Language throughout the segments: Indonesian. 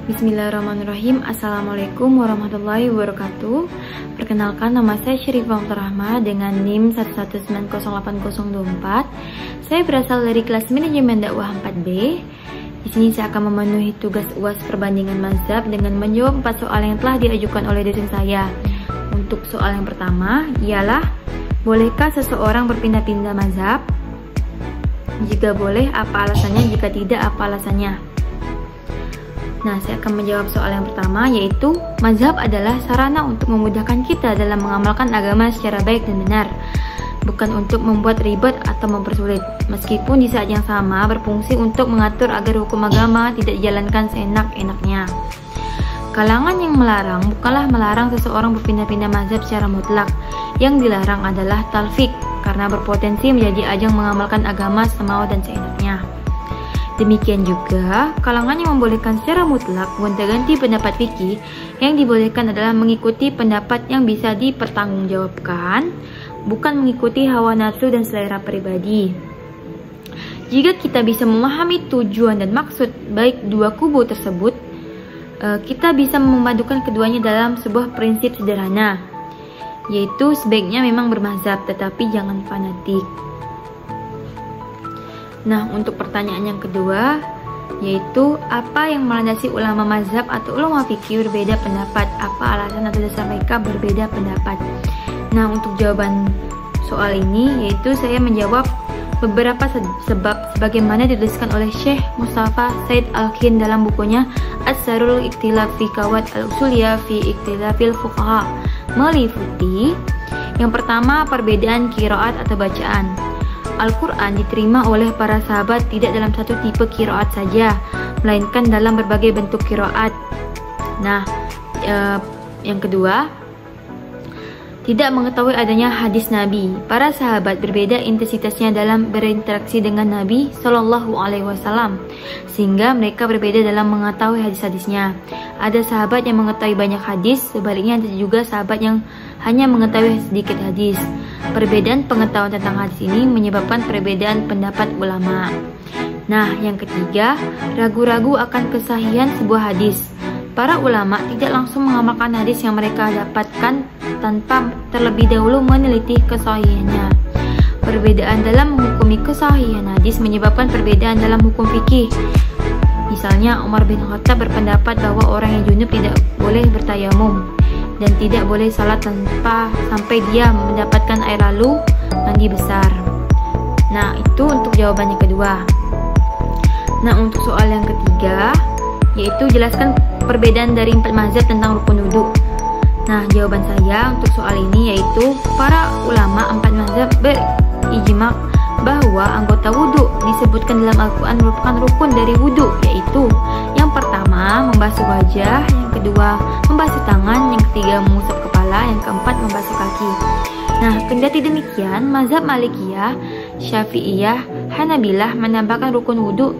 Bismillahirrahmanirrahim. Assalamualaikum warahmatullahi wabarakatuh. Perkenalkan, nama saya Syarifah Rahma dengan NIM 1190824. Saya berasal dari kelas manajemen dakwah 4B. Di sini saya akan memenuhi tugas UAS perbandingan mazhab dengan menjawab 4 soal yang telah diajukan oleh dosen saya. Untuk soal yang pertama ialah, bolehkah seseorang berpindah-pindah mazhab? Jika boleh, apa alasannya? Jika tidak, apa alasannya? Nah, saya akan menjawab soal yang pertama, yaitu mazhab adalah sarana untuk memudahkan kita dalam mengamalkan agama secara baik dan benar, bukan untuk membuat ribet atau mempersulit, meskipun di saat yang sama berfungsi untuk mengatur agar hukum agama tidak dijalankan seenak-enaknya. Kalangan yang melarang bukanlah melarang seseorang berpindah-pindah mazhab secara mutlak. Yang dilarang adalah talfik, karena berpotensi menjadi ajang mengamalkan agama semau dan seenaknya. Demikian juga, kalangan yang membolehkan secara mutlak gonta-ganti pendapat fikih, yang dibolehkan adalah mengikuti pendapat yang bisa dipertanggungjawabkan, bukan mengikuti hawa nafsu dan selera pribadi. Jika kita bisa memahami tujuan dan maksud baik dua kubu tersebut, kita bisa memadukan keduanya dalam sebuah prinsip sederhana, yaitu sebaiknya memang bermazhab, tetapi jangan fanatik. Nah, untuk pertanyaan yang kedua, yaitu apa yang melandasi ulama mazhab atau ulama fikih berbeda pendapat? Apa alasan atau dasar mereka berbeda pendapat? Nah, untuk jawaban soal ini, yaitu saya menjawab beberapa sebab sebagaimana dituliskan oleh Syekh Mustafa Said Al-Khin dalam bukunya As-Sarul Ikhtilaf fi Kawat Al-Usuliyah fi Ikhtilafil Fuqaha, meliputi yang pertama, perbedaan qiraat atau bacaan. Al-Quran diterima oleh para sahabat tidak dalam satu tipe qiraat saja, melainkan dalam berbagai bentuk qiraat. Nah, yang kedua, tidak mengetahui adanya hadis Nabi. Para sahabat berbeda intensitasnya dalam berinteraksi dengan Nabi Shallallahu Alaihi Wasallam, sehingga mereka berbeda dalam mengetahui hadis-hadisnya. Ada sahabat yang mengetahui banyak hadis, sebaliknya ada juga sahabat yang hanya mengetahui sedikit hadis. Perbedaan pengetahuan tentang hadis ini menyebabkan perbedaan pendapat ulama. Nah, yang ketiga, ragu-ragu akan kesahihan sebuah hadis. Para ulama tidak langsung mengamalkan hadis yang mereka dapatkan tanpa terlebih dahulu meneliti kesahihannya. Perbedaan dalam menghukumi kesahihan hadis menyebabkan perbedaan dalam hukum fikih. Misalnya, Umar bin Khattab berpendapat bahwa orang yang junub tidak boleh bertayamum dan tidak boleh salat sampai dia mendapatkan air lalu mandi besar. Nah, itu untuk jawaban yang kedua. Nah, untuk soal yang ketiga, yaitu jelaskan perbedaan dari 4 mazhab tentang rukun wudhu. Nah, jawaban saya untuk soal ini yaitu para ulama 4 mazhab berijma bahwa anggota wudhu disebutkan dalam Al-Quran merupakan rukun dari wudhu, yaitu yang pertama membasuh wajah, yang kedua membasuh tangan, yang ketiga mengusap kepala, yang keempat membasuh kaki. Nah, kendati demikian, mazhab Malikiyah, Syafi'iyah, Hanabilah menambahkan rukun wudhu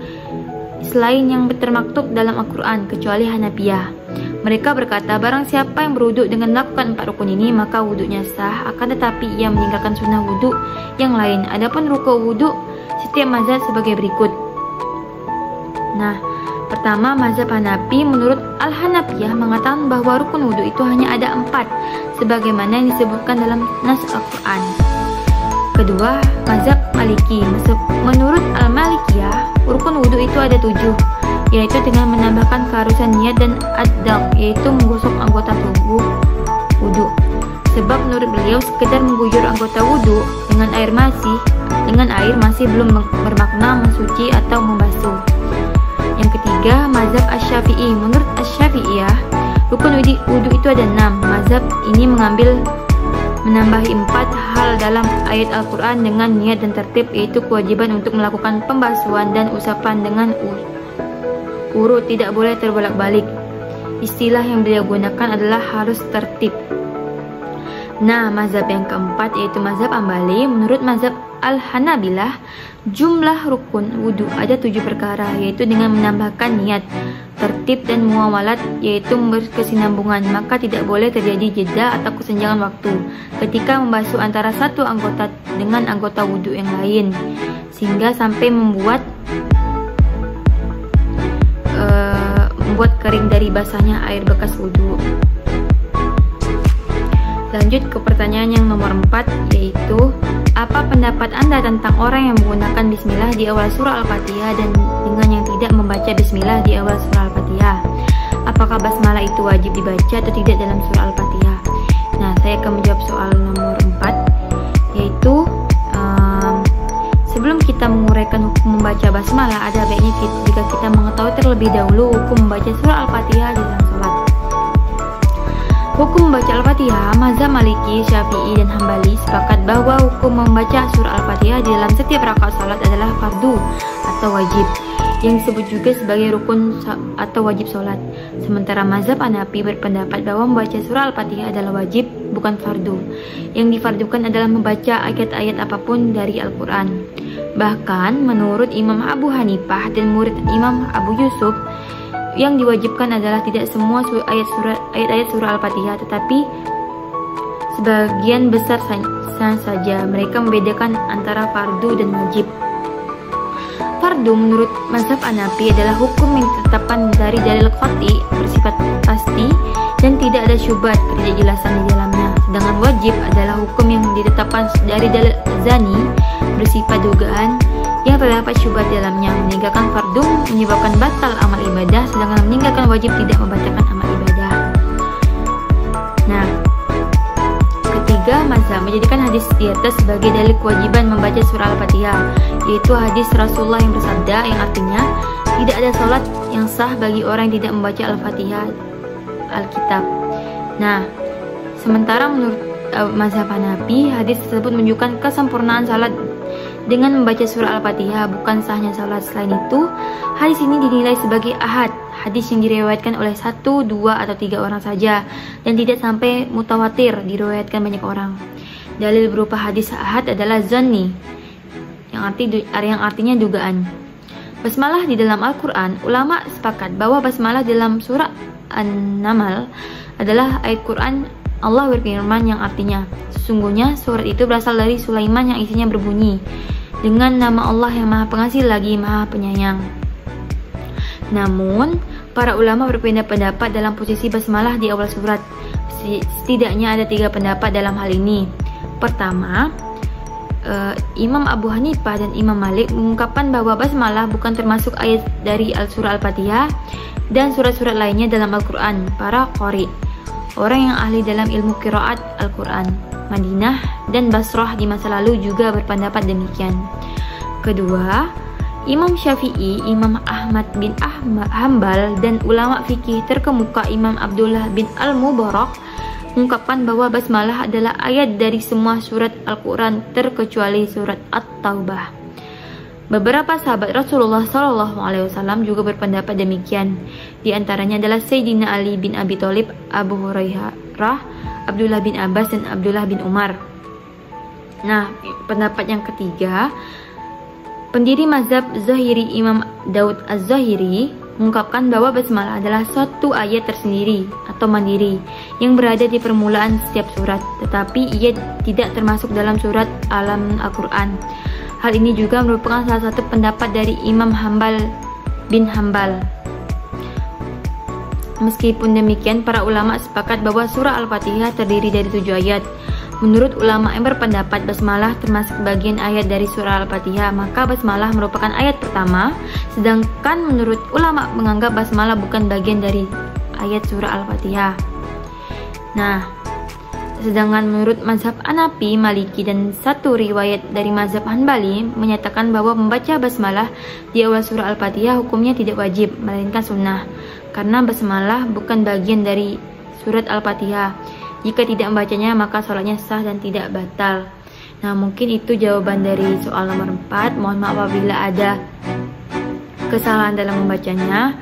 selain yang termaktub dalam Al-Quran, kecuali Hanafiyah. Mereka berkata, barang siapa yang berwudhu dengan melakukan 4 rukun ini, maka wudhunya sah, akan tetapi ia meninggalkan sunnah wudhu yang lain. Adapun rukun wudhu setiap mazhab sebagai berikut. Nah, pertama, mazhab Hanafi. Menurut Al-Hanafiyah mengatakan bahwa rukun wudhu itu hanya ada 4, sebagaimana yang disebutkan dalam nas Al-Quran. Kedua, mazhab Maliki. Menurut Al-Malikiyah, rukun wudhu itu ada 7, yaitu dengan menambahkan keharusan niat dan ad-dam, yaitu menggosok anggota tubuh wudhu. Sebab menurut beliau, sekedar mengguyur anggota wudhu dengan air masih belum bermakna mensuci atau membasuh. Yang ketiga, mazhab Asy-Syafi'i. Menurut Asy-Syafi'iyah, rukun wudhu itu ada 6. Mazhab ini menambahi 4 hal dalam ayat Al-Quran dengan niat dan tertib, yaitu kewajiban untuk melakukan pembasuhan dan usapan dengan urut, tidak boleh terbolak-balik. Istilah yang beliau gunakan adalah harus tertib. Nah, mazhab yang keempat yaitu mazhab Ambali. Menurut mazhab Al-Hanabilah, jumlah rukun wudhu ada 7 perkara, yaitu dengan menambahkan niat, tertib dan muawalat, yaitu berkesinambungan, maka tidak boleh terjadi jeda atau kesenjangan waktu ketika membasuh antara satu anggota dengan anggota wudhu yang lain, sehingga sampai membuat kering dari dari basahnya air bekas wudhu. Lanjut ke pertanyaan yang nomor 4, yaitu apa pendapat Anda tentang orang yang menggunakan bismillah di awal surah Al-Fatihah dan dengan yang tidak membaca bismillah di awal surah Al-Fatihah? Apakah basmalah itu wajib dibaca atau tidak dalam surah Al-Fatihah? Nah, saya akan menjawab soal nomor 4, yaitu sebelum kita menguraikan hukum membaca basmalah, ada baiknya jika kita mengetahui terlebih dahulu hukum membaca surah Al-Fatihah di dalam sholat. Hukum membaca Al-Fatihah, mazhab Maliki, Syafi'i, dan Hambali sepakat bahwa hukum membaca surah Al-Fatihah di dalam setiap rakaat salat adalah fardu atau wajib, yang disebut juga sebagai rukun atau wajib sholat. Sementara mazhab Hanafi berpendapat bahwa membaca surah Al-Fatihah adalah wajib, bukan fardu. Yang difardukan adalah membaca ayat-ayat apapun dari Al-Quran. Bahkan menurut Imam Abu Hanifah dan murid Imam Abu Yusuf, yang diwajibkan adalah tidak semua ayat-ayat surah Al-Fatihah, tetapi sebagian besar saja. Mereka membedakan antara fardu dan wajib. Fardu menurut mazhab Hanafi adalah hukum yang ditetapkan dari dalil qat'i, bersifat pasti dan tidak ada syubhat, ketidakjelasan di dalamnya. Sedangkan wajib adalah hukum yang ditetapkan dari dalil zani, bersifat dugaan yang terdapat syubhat di dalamnya. Meninggalkan fardu menyebabkan batal amal ibadah, sedangkan meninggalkan wajib tidak membatalkan amal ibadah. Nah, ketiga, mazhab menjadikan hadis di atas sebagai dalil kewajiban membaca surah Al-Fatihah, yaitu hadis Rasulullah yang bersabda, yang artinya tidak ada sholat yang sah bagi orang yang tidak membaca Al-Fatihah Alkitab. Nah, sementara menurut mazhab Hanafi, hadis tersebut menunjukkan kesempurnaan salat dengan membaca surah Al-Fatihah, bukan sahnya salat. Selain itu, hadis ini dinilai sebagai ahad, hadis yang diriwayatkan oleh 1, 2, atau 3 orang saja, dan tidak sampai mutawatir diriwayatkan banyak orang. Dalil berupa hadis ahad adalah zanni, yang artinya dugaan. Basmalah di dalam Al-Quran, ulama sepakat bahwa basmalah dalam surah An-Naml adalah ayat Quran Allah berfirman yang artinya, sesungguhnya surat itu berasal dari Sulaiman yang isinya berbunyi, dengan nama Allah yang maha pengasih lagi maha penyayang. Namun, para ulama berbeda pendapat dalam posisi basmalah di awal surat. Setidaknya ada 3 pendapat dalam hal ini. Pertama, Imam Abu Hanifah dan Imam Malik mengungkapkan bahwa basmalah bukan termasuk ayat dari surah Al-Fatihah dan surat-surat lainnya dalam Al-Quran. Para qari, orang yang ahli dalam ilmu qiraat Al-Quran, Madinah dan Basrah di masa lalu juga berpendapat demikian. Kedua, Imam Syafi'i, Imam Ahmad bin Hanbal, dan ulama fikih terkemuka Imam Abdullah bin Al-Mubarak mengungkapkan bahwa basmalah adalah ayat dari semua surat Al-Quran terkecuali surat At-Taubah. Beberapa sahabat Rasulullah SAW juga berpendapat demikian. Di antaranya adalah Sayyidina Ali bin Abi Thalib, Abu Hurairah, Abdullah bin Abbas, dan Abdullah bin Umar. Nah, pendapat yang ketiga, pendiri mazhab Zahiri Imam Daud Az-Zahiri mengungkapkan bahwa basmalah adalah suatu ayat tersendiri atau mandiri yang berada di permulaan setiap surat, tetapi ia tidak termasuk dalam surat Alam Al-Quran. Hal ini juga merupakan salah satu pendapat dari Imam Hanbal bin Hanbal. Meskipun demikian, para ulama sepakat bahwa surah Al-Fatihah terdiri dari 7 ayat. Menurut ulama yang berpendapat basmalah termasuk bagian ayat dari surah Al-Fatihah, maka basmalah merupakan ayat pertama, sedangkan menurut ulama menganggap basmalah bukan bagian dari ayat surah Al-Fatihah. Nah, sedangkan menurut mazhab Hanafi, Maliki, dan satu riwayat dari mazhab Hanbali menyatakan bahwa membaca basmalah di awal surah Al-Fatihah hukumnya tidak wajib, melainkan sunnah, karena basmalah bukan bagian dari surat Al-Fatihah. Jika tidak membacanya maka sholatnya sah dan tidak batal. Nah, mungkin itu jawaban dari soal nomor 4. Mohon maaf apabila ada kesalahan dalam membacanya.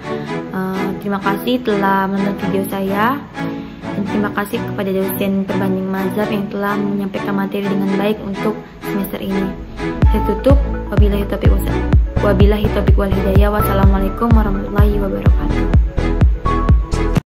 Terima kasih telah menonton video saya. Dan terima kasih kepada dosen perbanding mazhab yang telah menyampaikan materi dengan baik untuk semester ini. Saya tutup. Wabillahi taufiq wal hidayah. Wassalamualaikum warahmatullahi wabarakatuh.